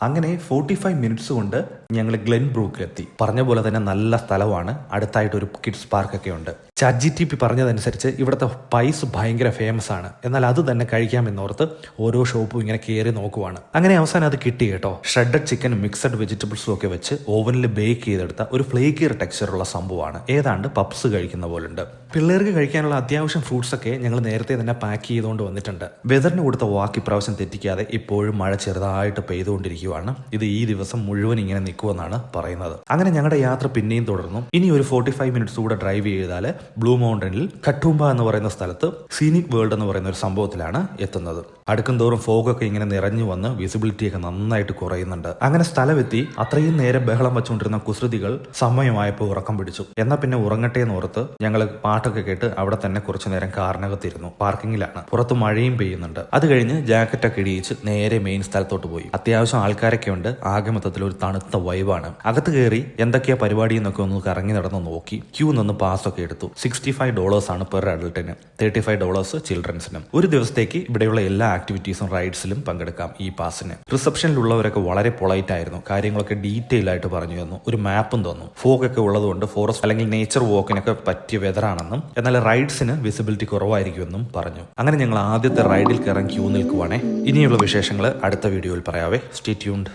അങ്ങനെ 45 മിനിറ്റ്സ് കൊണ്ട് ഞങ്ങൾ ഗ്ലെൻ ബ്രൂക്കിലെത്തി. പറഞ്ഞ പോലെ തന്നെ നല്ല സ്ഥലമാണ്. അടുത്തായിട്ട് ഒരു കിഡ്സ് പാർക്കൊക്കെ ഉണ്ട്. ChatGPT പറഞ്ഞതനുസരിച്ച് ഇവിടുത്തെ പൈസ് ഭയങ്കര ഫേമസ് ആണ്. എന്നാൽ അത് തന്നെ കഴിക്കാമെന്നോർത്ത് ഓരോ ഷോപ്പും ഇങ്ങനെ കയറി നോക്കുവാണ്. അങ്ങനെ അവസാനം അത് കിട്ടി കേട്ടോ. ഷ്രെഡഡ് ചിക്കനും മിക്സഡ് വെജിറ്റബിൾസും ഒക്കെ വെച്ച് ഓവനിൽ ബേക്ക് ചെയ്തെടുത്ത ഒരു ഫ്ലേക്കിയർ ടെക്സ്ചറുള്ള സംഭവമാണ്. ഏതാണ്ട് പപ്സ് കഴിക്കുന്ന പോലുണ്ട്. പിള്ളേർക്ക് കഴിക്കാനുള്ള അത്യാവശ്യം ഫ്രൂട്ട്സ് ഒക്കെ ഞങ്ങൾ നേരത്തെ തന്നെ പാക്ക് ചെയ്തുകൊണ്ട് വന്നിട്ടുണ്ട്. വെതറിന് കൊടുത്ത വാക്ക് ഇപ്രാവശ്യം തെറ്റിക്കാതെ ഇപ്പോഴും മഴ ചെറുതായിട്ട് പെയ്തുകൊണ്ടിരിക്കുകയാണ്. ഇത് ഈ ദിവസം മുഴുവൻ ഇങ്ങനെ നിൽക്കുമെന്നാണ് പറയുന്നത്. അങ്ങനെ ഞങ്ങളുടെ യാത്ര പിന്നെയും തുടർന്നു. ഇനി ഒരു 45 മിനിറ്റ്സ് കൂടെ ഡ്രൈവ് ചെയ്താൽ ബ്ലൂ മൗണ്ടനിൽ കട്ടൂംബ എന്ന് പറയുന്ന സ്ഥലത്ത് സീനിക് വേൾഡ് എന്ന് പറയുന്ന ഒരു സംഭവത്തിലാണ് എത്തുന്നത്. അടുക്കും തോറും ഫോഗൊക്കെ ഇങ്ങനെ നിറഞ്ഞു വന്ന് വിസിബിലിറ്റി ഒക്കെ നന്നായിട്ട് കുറയുന്നുണ്ട്. അങ്ങനെ സ്ഥലമെത്തി. അത്രയും നേരം ബഹളം വെച്ചുകൊണ്ടിരുന്ന കുസൃതികൾ സമയമായപ്പോൾ ഉറക്കം പിടിച്ചു. എന്നാൽ പിന്നെ ഉറങ്ങട്ടെ എന്ന് ഓർത്ത് ഞങ്ങൾ പാട്ടൊക്കെ കേട്ട് അവിടെ തന്നെ കുറച്ചു നേരം കാറിനകത്തിരുന്നു. പാർക്കിങ്ങിലാണ്. പുറത്ത് മഴയും പെയ്യുന്നുണ്ട്. അത് കഴിഞ്ഞ് ജാക്കറ്റൊക്കെ ഇടിയിച്ച് നേരെ മെയിൻ സ്ഥലത്തോട്ട് പോയി. അത്യാവശ്യം ആൾക്കാരൊക്കെ ഉണ്ട്. ആകെ മൊത്തത്തിൽ ഒരു തണുത്ത വൈബാണ്. അകത്ത് കയറി എന്തൊക്കെയാ പരിപാടി എന്നൊക്കെ ഒന്ന് കറങ്ങി നടന്ന് നോക്കി. ക്യൂ നിന്ന് പാസ്സൊക്കെ എടുത്തു. $65 ആണ് പെർ അഡൾട്ടിന്, $35 ചിൽഡ്രൻസിനും. ഒരു ദിവസത്തേക്ക് ഇവിടെയുള്ള എല്ലാ ആക്ടിവിറ്റീസും റൈഡ്സിലും പങ്കെടുക്കാം ഈ പാസിന്. റിസപ്ഷനിലുള്ളവരൊക്കെ വളരെ പൊളൈറ്റ് ആയിരുന്നു. കാര്യങ്ങളൊക്കെ ഡീറ്റെയിൽ ആയിട്ട് പറഞ്ഞു തന്നു. ഒരു മാപ്പും തന്നു. ഫോഗ് ഒക്കെ ഉള്ളതുകൊണ്ട് ഫോറസ്റ്റ് അല്ലെങ്കിൽ നേച്ചർ വോക്കിനൊക്കെ പറ്റിയ വെതറാണെന്നും എന്നാൽ റൈഡ്സിന് വിസിബിലിറ്റി കുറവായിരിക്കുമെന്നും പറഞ്ഞു. അങ്ങനെ ഞങ്ങൾ ആദ്യത്തെ റൈഡിൽ കയറാൻ ക്യൂ നിൽക്കുവാണേ. ഇനിയുള്ള വിശേഷങ്ങൾ അടുത്ത വീഡിയോയിൽ പറയാവേ. Stay tuned.